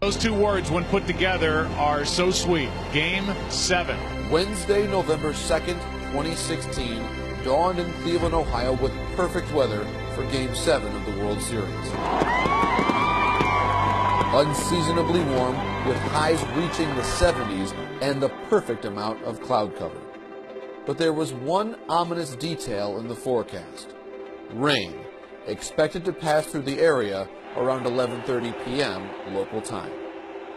Those two words, when put together, are so sweet. Game 7. Wednesday, November 2nd, 2016, dawned in Cleveland, Ohio with perfect weather for Game 7 of the World Series. Unseasonably warm, with highs reaching the 70s and the perfect amount of cloud cover. But there was one ominous detail in the forecast. Rain, expected to pass through the area around 11:30 p.m. local time.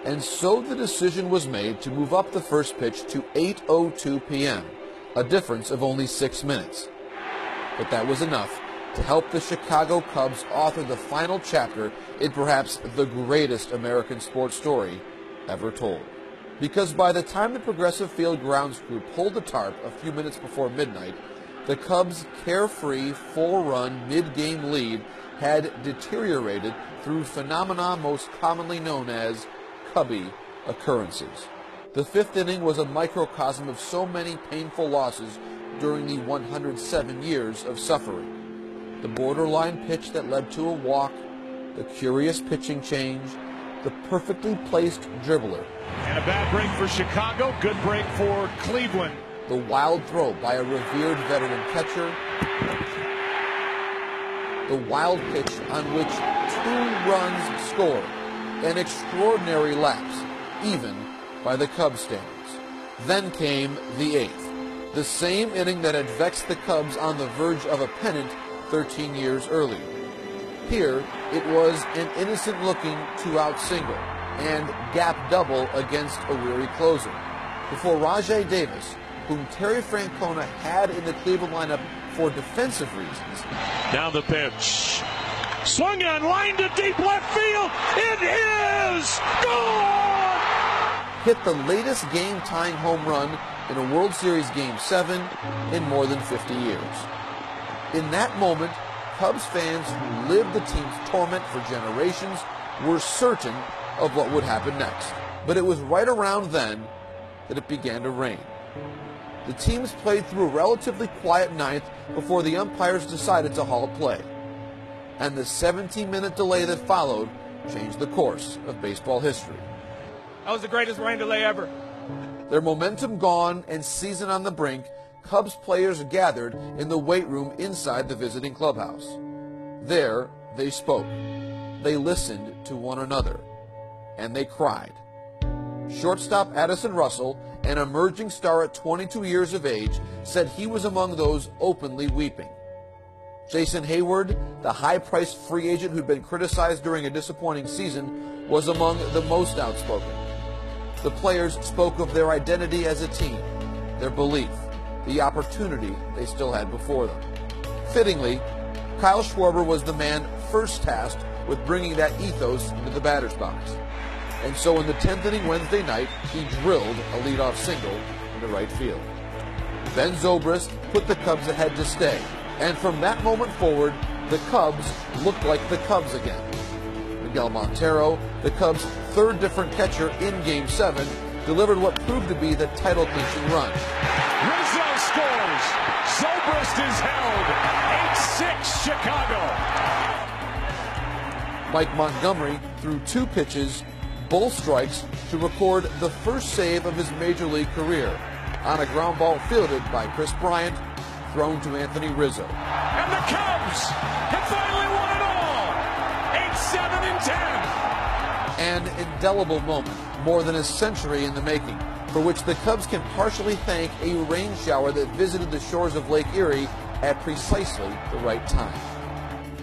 And so the decision was made to move up the first pitch to 8:02 p.m., a difference of only 6 minutes. But that was enough to help the Chicago Cubs author the final chapter in perhaps the greatest American sports story ever told. Because by the time the Progressive Field grounds crew pulled the tarp a few minutes before midnight, the Cubs' carefree, 4-run mid-game lead had deteriorated through phenomena most commonly known as Cubby occurrences. The fifth inning was a microcosm of so many painful losses during the 107 years of suffering. The borderline pitch that led to a walk, the curious pitching change, the perfectly placed dribbler. And a bad break for Chicago, good break for Cleveland. The wild throw by a revered veteran catcher. The wild pitch on which 2 runs scored. An extraordinary lapse, even by the Cubs standards. Then came the 8th, the same inning that had vexed the Cubs on the verge of a pennant 13 years earlier. Here, it was an innocent-looking 2-out single and gap double against a weary closer, before Rajai Davis, whom Terry Francona had in the Cleveland lineup for defensive reasons. Now the pitch. Swung on, line to deep left field. It is gone! Hit the latest game-tying home run in a World Series Game 7 in more than 50 years. In that moment, Cubs fans who lived the team's torment for generations were certain of what would happen next. But it was right around then that it began to rain. The teams played through a relatively quiet ninth before the umpires decided to halt play. And the 17-minute delay that followed changed the course of baseball history. That was the greatest rain delay ever. Their momentum gone and season on the brink, Cubs players gathered in the weight room inside the visiting clubhouse. There, they spoke. They listened to one another. And they cried. Shortstop Addison Russell, an emerging star at 22 years of age, said he was among those openly weeping. Jason Hayward, the high-priced free agent who'd been criticized during a disappointing season, was among the most outspoken. The players spoke of their identity as a team, their belief, the opportunity they still had before them. Fittingly, Kyle Schwarber was the man first tasked with bringing that ethos into the batter's box. And so in the 10th inning Wednesday night, he drilled a leadoff single into right field. Ben Zobrist put the Cubs ahead to stay, and from that moment forward, the Cubs looked like the Cubs again. Miguel Montero, the Cubs' third different catcher in Game 7, delivered what proved to be the title-clinching run. Rizzo scores. Zobrist is held. 8-6 Chicago. Mike Montgomery threw 2 pitches, both strikes, to record the first save of his major league career on a ground ball fielded by Chris Bryant, thrown to Anthony Rizzo. And the Cubs have finally won it all. 8-7-10. An indelible moment, more than a century in the making, for which the Cubs can partially thank a rain shower that visited the shores of Lake Erie at precisely the right time.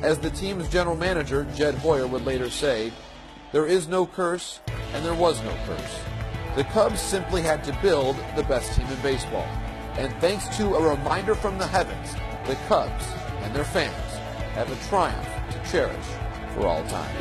As the team's general manager, Jed Hoyer, would later say, "There is no curse, and there was no curse. The Cubs simply had to build the best team in baseball. And thanks to a reminder from the heavens, the Cubs and their fans have a triumph to cherish for all time."